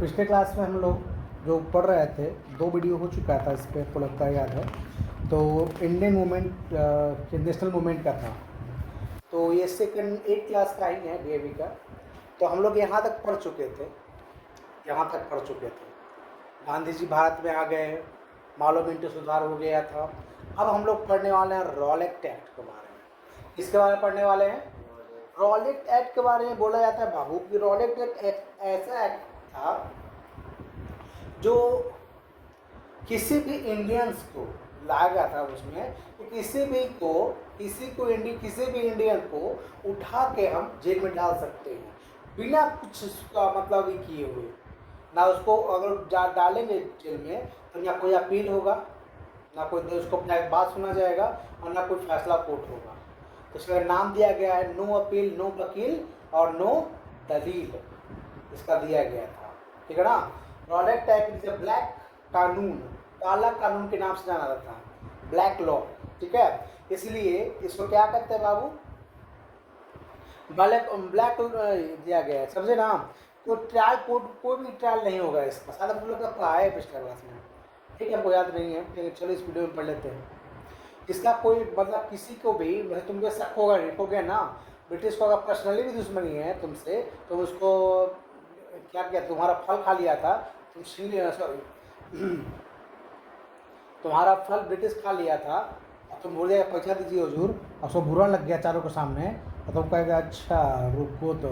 पिछले क्लास में हम लोग जो पढ़ रहे थे, 2 वीडियो हो चुका था इस पे, आपको लगता है याद है। तो इंडियन मूवमेंट नेशनल मूवमेंट का था। तो ये सेकंड 8 क्लास का ही है डीएवी का। तो हम लोग यहाँ तक पढ़ चुके थे, गांधी जी भारत में आ गए, मालो मिंटो सुधार हो गया था। अब हम लोग पढ़ने वाले हैं रॉलेट एक्ट के बारे में। किसके बारे में पढ़ने वाले हैं? रॉलेट एक्ट के बारे में बोला जाता है बाबू कि रॉलेट एक्ट ऐसा एक्ट था जो किसी भी इंडियंस को लाया गया था उसमें कि किसी भी इंडियन को उठा के हम जेल में डाल सकते हैं बिना कुछ उसका मतलब ही किए हुए। ना उसको अगर डालेंगे जेल में तो ना कोई अपील होगा, ना कोई उसको बात सुना जाएगा और ना कोई फैसला कोर्ट होगा। तो इसका नाम दिया गया है नो अपील, नो वकील और नो दलील, इसका दिया गया था। ठीक है ना। रॉलेट एक्ट इज ब्लैक कानून, काला कानून के नाम से जाना जाता है, ब्लैक लॉ। ठीक है, इसलिए इसको क्या कहते हैं बाबू? ब्लैक दिया गया है, समझे ना। कोई भी ट्रायल नहीं होगा इसका। शायद हम लोग का पढ़ाया है पिछले क्लास में, ठीक है, हमको याद नहीं है, लेकिन चलो इस वीडियो में पढ़ लेते हैं। इसका कोई मतलब किसी को भी मतलब तुमको शक होगा नहीं, हो गया ना। ब्रिटिश को अगर पर्सनली भी दुश्मनी है तुमसे तो उसको क्या किया, तुम्हारा फल खा लिया था, तुम तुम्हारा फल ब्रिटिश खा लिया था और तुम बोल दिया पैसा दीजिए हुजूर, और उसको बुरा लग गया चारों के सामने, और तुम कहेगा अच्छा रुको तो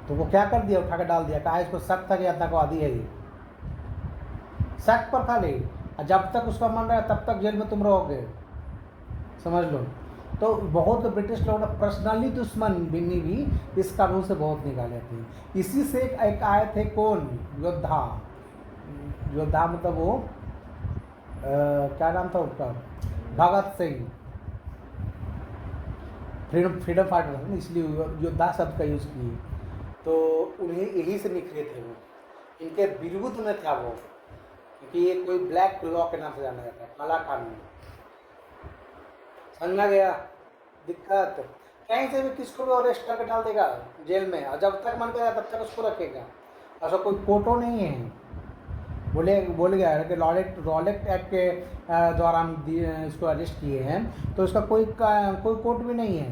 तुमको क्या कर दिया, उठा के डाल दिया। कहा इसको शक था कि आतंकवादी है ये, शक पर खाली, और जब तक उसका मन रहा तब तक जेल में तुम रहोगे, समझ लो। तो बहुत ब्रिटिश लोगों ने पर्सनली दुश्मन बिन्नी भी इस कानून से बहुत निकाले थे। इसी से एक आए थे कौन, योद्धा मतलब वो क्या नाम था उसका, भगत सिंह, फ्रीडम फाइटर था, इसलिए योद्धा शब्द का यूज़ किए। तो उन्हें यही से निकले थे वो, इनके विरुद्ध में था वो, क्योंकि ये कोई ब्लैक लॉ के नाम से जाना जाता है, काला कानून। समझा गया दिक्कत? कहीं से भी किसको भी अरेस्ट करके डाल देगा जेल में, और जब तक मन करेगा तब तक उसको रखेगा। ऐसा कोई कोर्टो नहीं है। बोल गया है कि रॉलेट एक्ट के द्वारा हम इसको अरेस्ट किए हैं, तो इसका कोई कोर्ट भी नहीं है।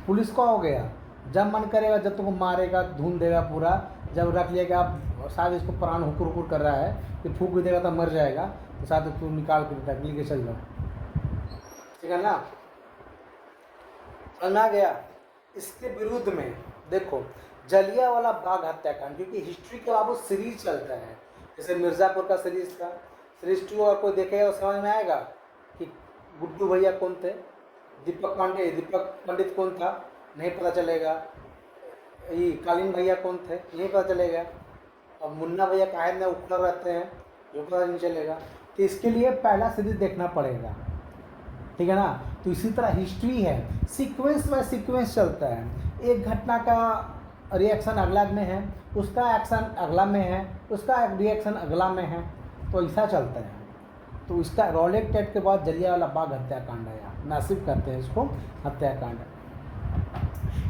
पुलिस का हो गया, जब मन करेगा, जब तुमको मारेगा, धुन देगा पूरा, जब रख लिएगा आप शायद इसको प्राण हुकुर कर रहा है कि फूक भी देगा तो मर जाएगा, तो शायद तुम निकाल के चल जाओ। ठीक है ना, समझ आ गया। इसके विरुद्ध में देखो जलियांवाला बाग हत्याकांड, क्योंकि हिस्ट्री के बाबू सीरीज चलता है, जैसे मिर्ज़ापुर का सीरीज था, सीरीज 2 और कोई देखेगा तो समझ में आएगा कि गुड्डू भैया कौन थे, दीपक पंडित कौन था, नहीं पता चलेगा। ये कालीन भैया कौन थे, नहीं पता चलेगा। और मुन्ना भैया काहे में उखड़ रहते हैं, जो पता नहीं चलेगा। तो इसके लिए पहला सीरीज देखना पड़ेगा, ठीक है ना। तो इसी तरह हिस्ट्री है, सीक्वेंस बाय सीक्वेंस चलता है। एक घटना का रिएक्शन अगला में है, उसका एक्शन अगला में है, उसका रिएक्शन अगला में है, तो ऐसा चलता है। तो इसका रॉलेट एक्ट के बाद जलियांवाला बाग हत्याकांड आया, नासिब करते हैं इसको हत्याकांड।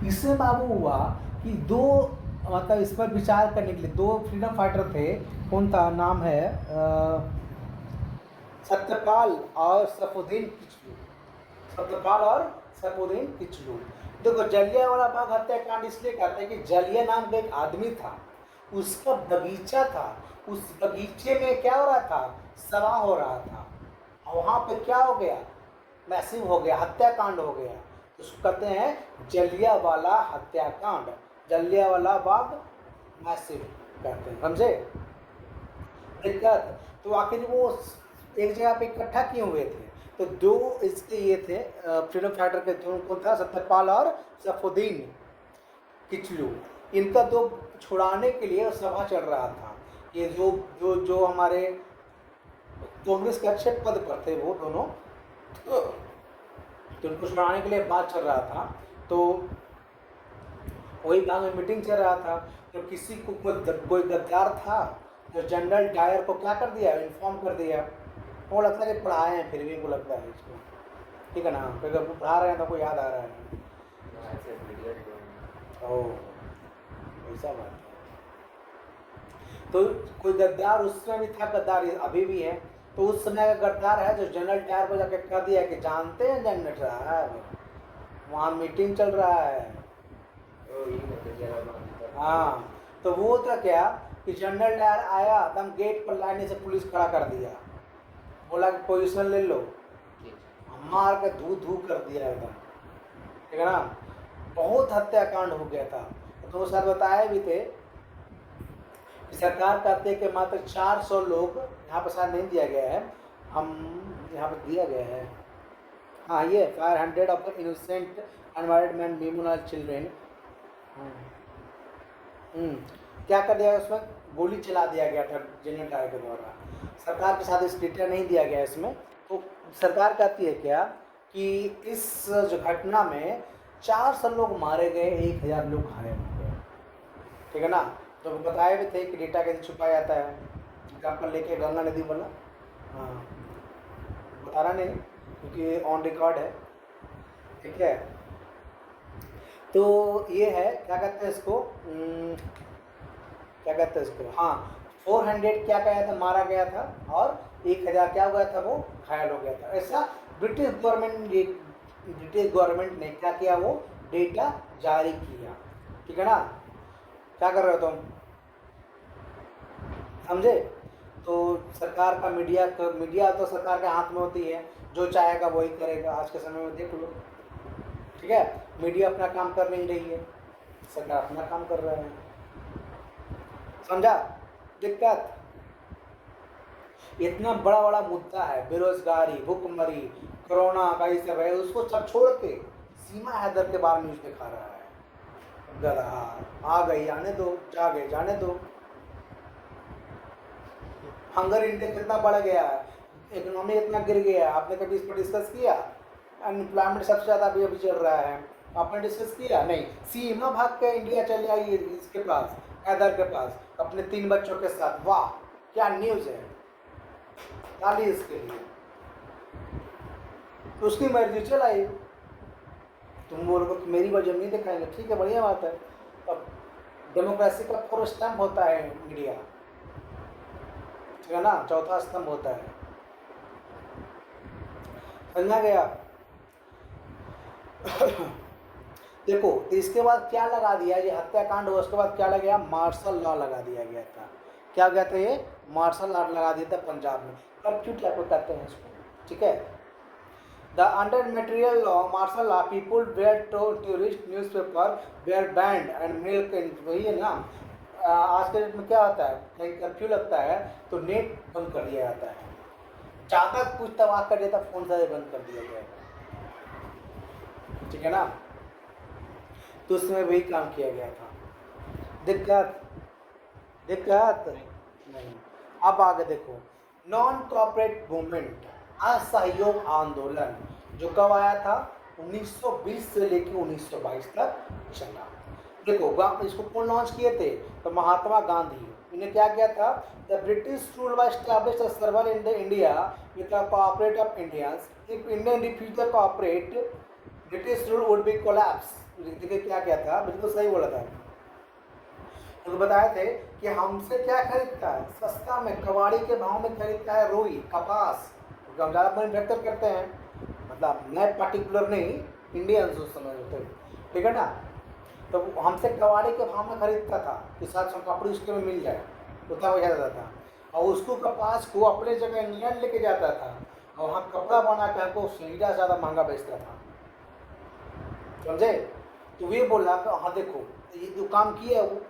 इससे बाबू हुआ कि दो मतलब इस पर विचार करने के लिए 2 फ्रीडम फाइटर थे, कौन था, नाम है सत्यपाल और सैफुद्दीन किचलू। देखो जलियांवाला बाग हत्याकांड इसलिए कहते हैं कि जलिया नाम का एक आदमी था, उसका बगीचा था, उस बगीचे में क्या हो रहा था, सभा हो रहा था, और वहाँ पे क्या हो गया, मैसिव हो गया, हत्याकांड हो गया। उसको कहते हैं जलियांवाला हत्याकांड, जलियांवाला बाग मैसिव कहते हैं, समझे दिक्कत। तो आखिर वो एक जगह पे इकट्ठा किए हुए थे, तो 2 इसके ये थे फ्रीडम फाइटर के, जो कौन था, सत्यपाल और सैफुद्दीन किचलू। इनका 2 छुड़ाने के लिए सभा चल रहा था। ये जो हमारे कांग्रेस के अच्छे पद पर थे वो दोनों, तो उनको छुड़ाने के लिए बात चल रहा था। तो वही भाग में मीटिंग चल रहा था, तो किसी को कोई गद्दार था जो जनरल डायर को क्या कर दिया, इन्फॉर्म कर दिया। वो लगता है कि पढ़ाए हैं, फिर भी उनको लगता है इसको, ठीक है ना, क्योंकि पढ़ा रहे हैं तो कोई याद आ रहा है। ओह ऐसा बात है। तो कोई गद्दार उस समय भी था, गद्दार अभी भी है। तो उस समय का गद्दार है जो जनरल डायर को जाके कह दिया कि जानते हैं जनरल साहब वहाँ मीटिंग चल रहा है। हाँ, तो वो था क्या कि जनरल डायर आया, एकदम गेट पर लाइन से पुलिस खड़ा कर दिया, बोला कि पोजीशन ले लो, मार के धू धू कर दिया एकदम, ठीक है ना। बहुत हत्याकांड हो गया था। तो वो सर बताए भी थे कि सरकार कहते हैं कि मात्र 400 लोग, यहाँ पर शायद नहीं दिया गया है, हम यहाँ पर दिया गया है, हाँ ये 500 of the innocent unmarried man women और चिल्ड्रेन। क्या कर दिया उसमें, गोली चला दिया गया था जनरल डायर के द्वारा। सरकार के साथ इस डेटा नहीं दिया गया इसमें। तो सरकार कहती है क्या कि इस जो घटना में 400 लोग मारे गए, 1000 लोग घायल हो गए, ठीक है ना। तो बताए भी थे कि डेटा कैसे छुपाया जाता है, एग्जाम्पल लेके गंगा नदी वाला, हाँ बताना नहीं क्योंकि ऑन रिकॉर्ड है, ठीक है। तो ये है, क्या कहते हैं इसको, क्या कहते हैं इसको, हाँ 400 क्या कहा था मारा गया था, और 1000 क्या हुआ था, वो घायल हो गया था। ऐसा ब्रिटिश गवर्नमेंट ने क्या किया, वो डेटा जारी किया, ठीक है ना। क्या कर रहे हो तुम, समझे। तो सरकार का मीडिया तो सरकार के हाथ में होती है, जो चाहेगा वही करेगा। आज के समय में देख लो, ठीक है, मीडिया अपना काम कर नहीं रही है, सरकार अपना काम कर रहा है, समझा दिक्कत। इतना बड़ा बड़ा मुद्दा है, बेरोजगारी, भूखमरी, कोरोना का ये सब है, उसको सब छोड़ के सीमा हैदर के बारे में न्यूज दिखा रहा है। गधा आ गई, आने दो, जा गए जाने दो। हंगर इंडेक्स कितना बढ़ गया है, इकोनॉमी इतना गिर गया है, आपने कभी इस पर डिस्कस किया। अनएम्प्लॉयमेंट सबसे ज़्यादा अभी चल रहा है, आपने डिस्कस किया नहीं। सीमा भाग के इंडिया चले आई इसके पास, हैदर के पास, अपने 3 बच्चों के साथ। वाह क्या न्यूज़ है, ताली इसके लिए। तो उसकी मर्जी चलाई, तुम बोलो तो मेरी वजह नहीं दिखाएंगे, ठीक है बढ़िया बात है। अब डेमोक्रेसी का 4 स्तंभ होता है मीडिया, ठीक है ना, 4था स्तंभ होता है, समझा गया। देखो तो इसके बाद क्या लगा दिया, ये हत्याकांड हुआ उसके बाद क्या लगा गया, मार्शल लॉ लगा दिया गया था। क्या गया था ये, मार्शल लॉ लगा दिया था पंजाब में, कर्फ्यू टाइप कहते हैं इसको, ठीक है। The under material law martial law people where tourist newspaper where band and milk and, वही है ना। आज के डेट में क्या होता है, कहीं कर्फ्यू लगता है तो नेट बंद कर दिया जाता है, ज़्यादा कुछ तबाह कर देता फोन से बंद कर दिया जाएगा, ठीक है ना। तो उसमें वही काम किया गया था। दिक्कत नहीं। अब आगे देखो, नॉन कॉर्पोरेट मूवमेंट, असहयोग आंदोलन, जो कब आया था, 1920 से लेकर 1922 तक चला। देखो इसको कौन लॉन्च किए थे, तो महात्मा गांधी। इन्हें क्या किया था, the British rule was established a servile in the India with the cooperate of Indians, if Indian refuse the cooperate British rule would be collapse. देखिए क्या क्या था, बिल्कुल सही बोला था। तो बताए थे कि हमसे क्या खरीदता है, सस्ता में कबाड़ी के भाव में खरीदता है रुई, कपास, हम ज़्यादा मैन्युफैक्चर करते हैं, मतलब मैं पर्टिकुलर नहीं, इंडियंस उस समय होते, ठीक है ना। तो हमसे कबाड़ी के भाव में खरीदता था कि साथ साथ कपड़े उसके में मिल जाए, उतना हो जाता था। और उसको कपास को अपने जगह इंग्लैंड लेके जाता था और वहाँ कपड़ा बना कर को सीधा ज़्यादा महंगा बेचता था, समझे। तो ये बोला कि हाँ देखो ये जो काम किया वो,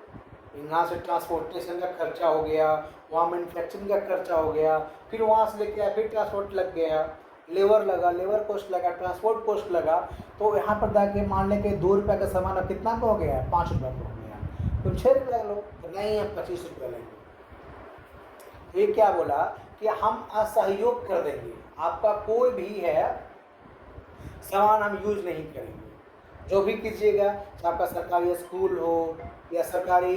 यहाँ से ट्रांसपोर्टेशन का खर्चा हो गया, वहाँ मैन्युफैक्चरिंग का खर्चा हो गया, फिर वहाँ से लेके आया, फिर ट्रांसपोर्ट लग गया, लेबर लगा, लेबर कॉस्ट लगा, ट्रांसपोर्ट कॉस्ट लगा। तो यहाँ पर जाके मान लें कि 2 रुपये का सामान अब कितना का हो गया, 5 रुपये का हो गया, तुम 6 रुपये लो, तो नहीं हम 25 रुपये लेंगे। तो ये क्या बोला कि हम असहयोग कर देंगे, आपका कोई भी है सामान हम यूज नहीं करेंगे, जो भी कीजिएगा, आपका सरकारी स्कूल हो या सरकारी,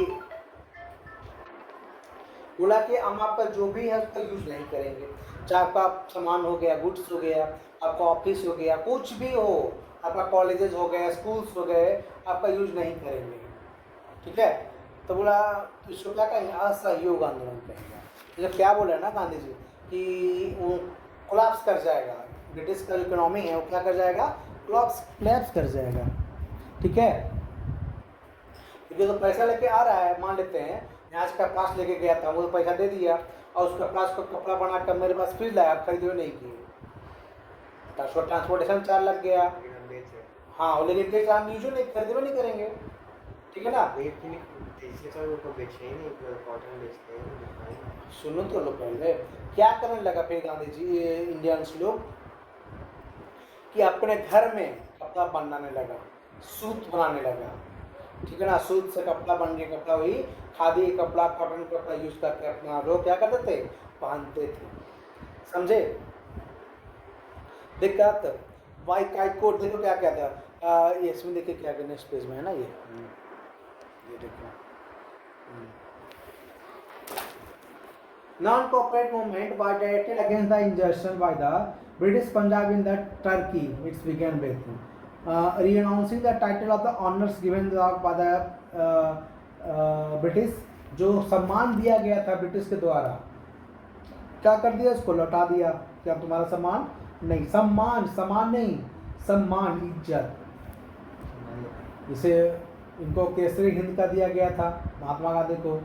बोला कि हम आपका जो भी है उसका यूज नहीं करेंगे, चाहे आपका सामान हो गया, गुड्स हो गया, आपका ऑफिस हो गया, कुछ भी हो, आपका कॉलेजेस हो गए, स्कूल्स हो गए, आपका यूज नहीं करेंगे, ठीक है। तो बोला तो इसको क्या कहेंगे, असहयोग आंदोलन कहेंगे। तो क्या बोला ना गांधी जी कि वो कोलैप्स कर जाएगा, ब्रिटिश का जो इकोनॉमी है वो क्या कर जाएगा, कोलैप्स कर जाएगा। ठीक है, क्योंकि तो पैसा लेके आ रहा है, मान लेते हैं मैं आज कपास लेके गया था, वो तो पैसा दे दिया और उस कपास को कपड़ा बना कर मेरे पास फ्रिज लाया, खरीदे नहीं किए, ट्रांसपोर्टेशन चार्ज लग गया। हाँ, लेकिन बेच हम यूज नहीं, खरीदे नहीं करेंगे। ठीक है ना, सुनो तो लो पहले क्या करने लगा फिर गांधी जी, इंडियंस लोग कि अपने घर में कपड़ा बनाने लगा, सूत बनाने लगा। ठीक है ना, सूत से कपड़ा बन गया, कपड़ा वही खादी कपड़ा, कॉटन कपड़ा यूज करके अपना लोग क्या करते थे, पहनते थे। समझे, दिक्कत वाई काई कोट देखो क्या क्या था, ये इसमें देखिए क्या नेक्स्ट पेज में है ना, ये देखो non-cooperate movement was directed against the insurrection by the British Punjab in the Turkey. It began with renouncing the title of the honors given by the British, जो सम्मान दिया गया था ब्रिटिश के द्वारा, क्या कर दिया, उसको लौटा दिया कि अब तुम्हारा सम्मान नहीं, सम्मान नहीं, सम्मान, इज्जत। इसे इनको केसरी हिंद का दिया गया था महात्मा गांधी को।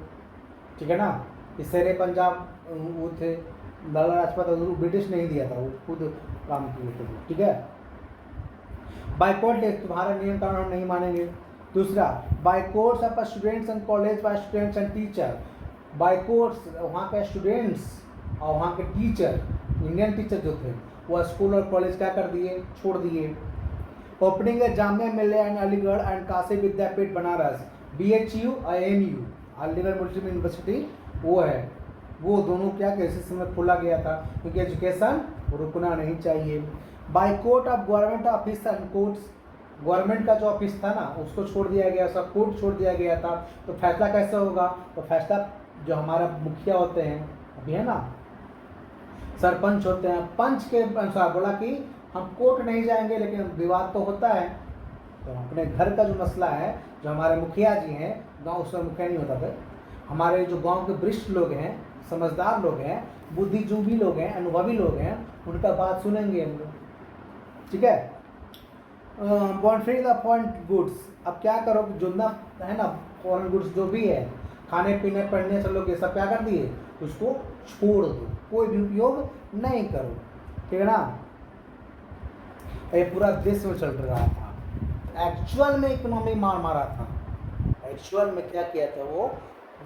ठीक है ना, कि शेरे पंजाब वो थे लाला लाजपत, ब्रिटिश नहीं दिया था, वो खुद काम किए थे। ठीक है, बाइकॉट तुम्हारा नियम कानून हम नहीं मानेंगे। दूसरा, boycotts of students and college by students and teacher, boycotts वहाँ के स्टूडेंट्स और वहाँ के टीचर, इंडियन टीचर जो थे वो स्कूल और कॉलेज क्या कर दिए, छोड़ दिए। Opening Jamia Millia and Aligarh and Kashi Vidyapith Banaras, BHU और AMU अलीगढ़ मुस्लिम यूनिवर्सिटी वो है, वो दोनों क्या कैसे समय खोला गया था, क्योंकि एजुकेशन रुकना नहीं चाहिए। Boycott of government office and courts, government का जो ऑफिस था ना उसको छोड़ दिया गया, सब कोर्ट छोड़ दिया गया था। तो फैसला कैसे होगा, तो फैसला जो हमारा मुखिया होते हैं अभी है ना, सरपंच होते हैं, पंच के अनुसार बोला कि हम कोर्ट नहीं जाएंगे, लेकिन विवाद तो होता है तो अपने घर का जो मसला है, जो हमारे मुखिया जी हैं, गाँव उसमें मुखिया नहीं होता था, हमारे जो गांव के वरिष्ठ लोग हैं, समझदार लोग हैं, बुद्धिजीवी लोग हैं, अनुभवी लोग हैं, उनका बात सुनेंगे हम लोग। ठीक है, बॉन्ड्री द फॉरेन गुड्स, अब क्या करो, जो ना है ना फॉरेन गुड्स जो भी है, खाने पीने पढ़ने से लोग ये सब क्या कर दिए, उसको छोड़ दो, कोई भी उपयोग नहीं करो। ठीक है ना, ये पूरा देश में चल रहा था, एक्चुअल में इकोनॉमी मार मारा था, एक्चुअल में क्या किया था, वो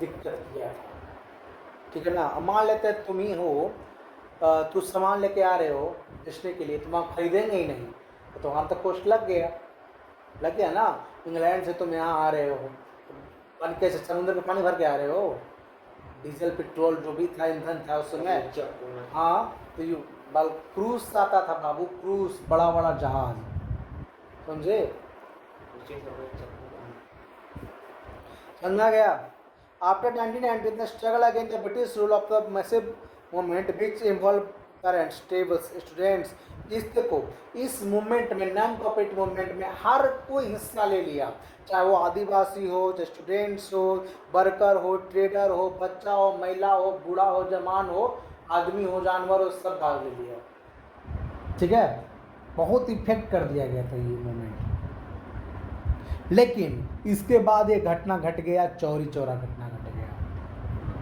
दिक्कत किया था। ठीक है ना, मान लेते तुम ही हो, तू सामान लेके आ रहे हो बेचने के लिए, तुम आप खरीदेंगे ही नहीं, तो वहाँ तक कॉस्ट लग गया ना। इंग्लैंड से तुम यहाँ आ रहे हो, बन के समुद्र में पानी भर के आ रहे हो, डीजल पेट्रोल जो भी था, ईंधन था उस समय। हाँ, तो ये क्रूज आता था बाबू, क्रूज, बड़ा बड़ा जहाज, समझे, समझा गया। After 1919, the struggle against the British rule of the massive movement which involved parents, tables, students, इस मूवमेंट में, नॉन कॉपरेटिव मूवमेंट में हर कोई हिस्सा ले लिया, चाहे वो आदिवासी हो, चाहे स्टूडेंट्स हो, वर्कर हो, ट्रेडर हो, बच्चा हो, महिला हो, बूढ़ा हो, जवान हो, आदमी हो, जानवर हो, सब भाग ले लिया। ठीक है, बहुत इफेक्ट कर दिया गया था ये मूवमेंट। लेकिन इसके बाद एक घटना घट गया, चौरी चौरा घटना घट गया,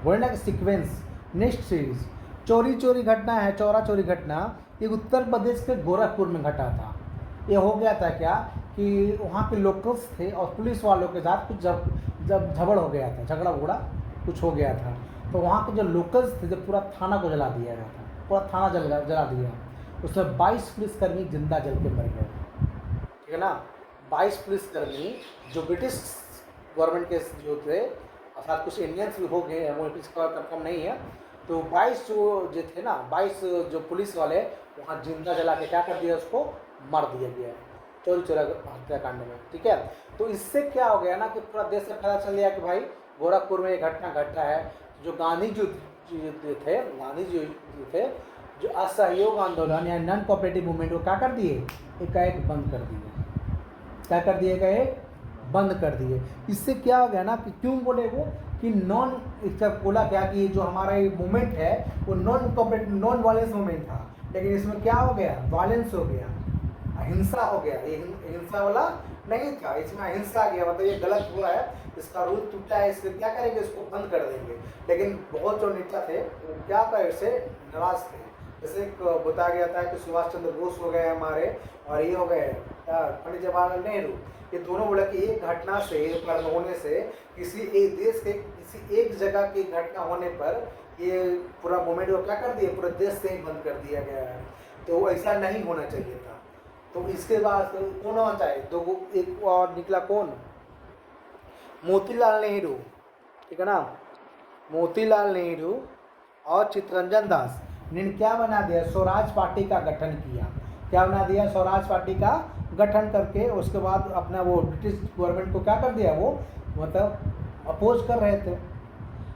बोले ना कि sequence, next series Chauri Chauri घटना है, चौरा चौरी घटना, ये उत्तर प्रदेश के गोरखपुर में घटा था। ये हो गया था क्या कि वहाँ के लोकल्स थे और पुलिस वालों के साथ कुछ जब झगड़ हो गया था, झगड़ा उगड़ा कुछ हो गया था, तो वहाँ के जो लोकल्स थे, जब पूरा थाना को जला दिया गया था, पूरा थाना जला दिया, उसमें 22 पुलिसकर्मी जिंदा जल के मर गए। ठीक है ना, 22 पुलिसकर्मी जो ब्रिटिश गवर्नमेंट के जो थे, और साथ कुछ इंडियंस भी हो गए, वो ब्रिटिश का कंफर्म नहीं है, तो 22 जो थे ना, 22 जो पुलिस वाले वहाँ जिंदा जला के क्या कर दिया, उसको मार दिया गया चोरी चोरा हत्याकांड में। ठीक है, तो इससे क्या हो गया ना कि पूरा देश से पता चल गया कि भाई गोरखपुर में ये घटना घटा है। जो गांधी जी थे, जो असहयोग आंदोलन या नॉन कोऑपरेटिव मूवमेंट को क्या कर दिए, एकाएक बंद कर दिए। क्या कर दिए, एकाएक बंद कर दिए। इससे क्या हो गया ना कि क्यों बोले वो कि नॉन, इसका बोला क्या कि जो हमारा ये मूवमेंट है वो नॉन वायलेंस मूवमेंट था, लेकिन इसमें क्या हो गया, वायलेंस हो गया, अहिंसा हो गया। ये हिंसा वाला नहीं था, इसमें अहिंसा आ गया, मतलब ये गलत हुआ है, इसका रूल टूटा है, इसलिए क्या करेंगे, इसको बंद कर देंगे। लेकिन बहुत जो नेता थे वो क्या कर इससे नाराज थे। जैसे बताया गया था कि सुभाष चंद्र बोस हो गए हमारे, और ये हो गए पंडित जवाहरलाल नेहरू, ये दोनों बोला कि एक घटना से होने से, किसी एक देश के किसी एक जगह की घटना होने पर ये पूरा मूवमेंट को क्या कर दिया, पूरे देश से ही बंद कर दिया गया है। तो ऐसा नहीं होना चाहिए था। तो इसके बाद कौन होना चाहिए, दो एक और निकला कौन, मोतीलाल नेहरू, ठीक है ना, मोतीलाल नेहरू और चित्तरंजन दास ने क्या बना दिया, स्वराज पार्टी का गठन किया। क्या बना दिया, स्वराज पार्टी का गठन करके उसके बाद अपना वो ब्रिटिश गवर्नमेंट को क्या कर दिया, वो मतलब अपोज कर रहे थे।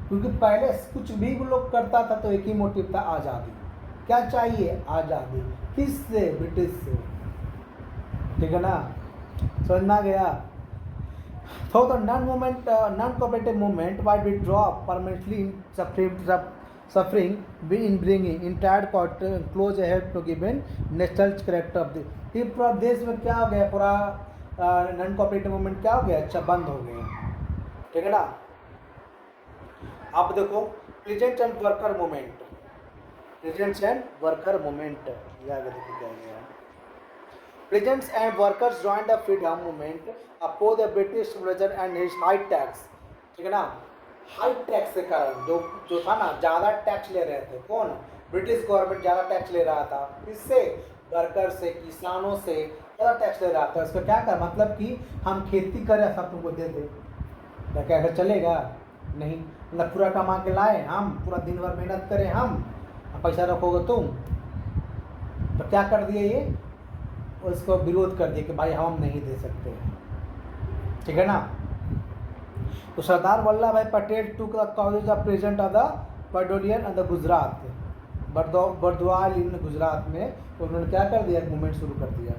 क्योंकि पहले कुछ भी वो लोग करता था तो एक ही मोटिव था, आज़ादी। क्या चाहिए, आज़ादी। किससे, ब्रिटिश से, ठीक है ना, समझ में आ गया। So the non-cooperative movement might withdraw permanently in suffering in bringing entire close ahead to given national character of the। ये पूरा देश में क्या हो गया, पूरा नॉन कोऑपरेटिव मूवमेंट क्या हो गया, अच्छा बंद हो गया, ठीक है ना। आप देखो present and worker movement, presents and worker movement, याद देखो क्या गया। Peasants and workers joined the freedom movement, opposed the British ruler and his high tax, ठीक है ना। हाई टैक्स के कारण जो था ना, ज़्यादा टैक्स ले रहे थे, कौन, ब्रिटिश गवर्नमेंट ज़्यादा टैक्स ले रहा था, किससे, वर्कर से, किसानों से ज़्यादा टैक्स ले रहा था। इसका क्या कर मतलब कि हम खेती करें सब तुमको दे दे, तो क्या कर चलेगा, नहीं, मतलब पूरा कमा के लाए हम, पूरा दिन भर मेहनत करें हम, पैसा रखोगे तुम, तो क्या कर दिए ये, उसको विरोध कर दिया कि भाई हम नहीं दे सकते, ठीक है ना। तो Sardar Vallabh Bhai Patel took the college of present of the बर्डोलियन ऑफ द गुजरात, बर्दवाल इन गुजरात में, तो उन्होंने क्या कर दिया, मूवमेंट शुरू कर दिया,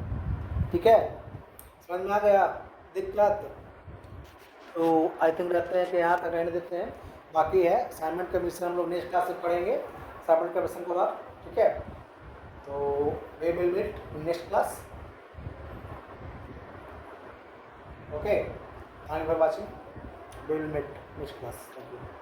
ठीक है, समझ में आ गया दिक्कत। तो आई थिंक रहते हैं कि यहाँ तक रहने देते हैं, बाकी है असाइनमेंट का मिशन हम लोग नेक्स्ट क्लास से पढ़ेंगे, असाइनमेंट का मिशन के बाद, ठीक है। तो we will meet in next class, okay, thank you for watching, we will meet next class, thank you।